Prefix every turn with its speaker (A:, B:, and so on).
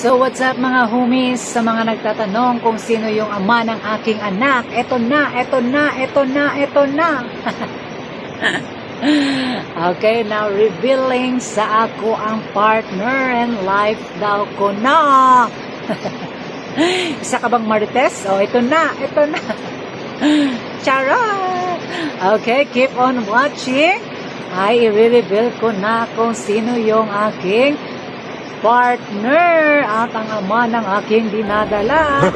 A: So what's up mga homies, sa mga nagtatanong kung sino yung ama ng aking anak, eto na. Okay, now revealing sa ako ang partner and life daw ko na. Isa ka bang Marites? Oh, ito na. Charot! Okay, keep on watching. Ay, i-reveal ko na kung sino yung aking partner at ang ama ng aking dinadala.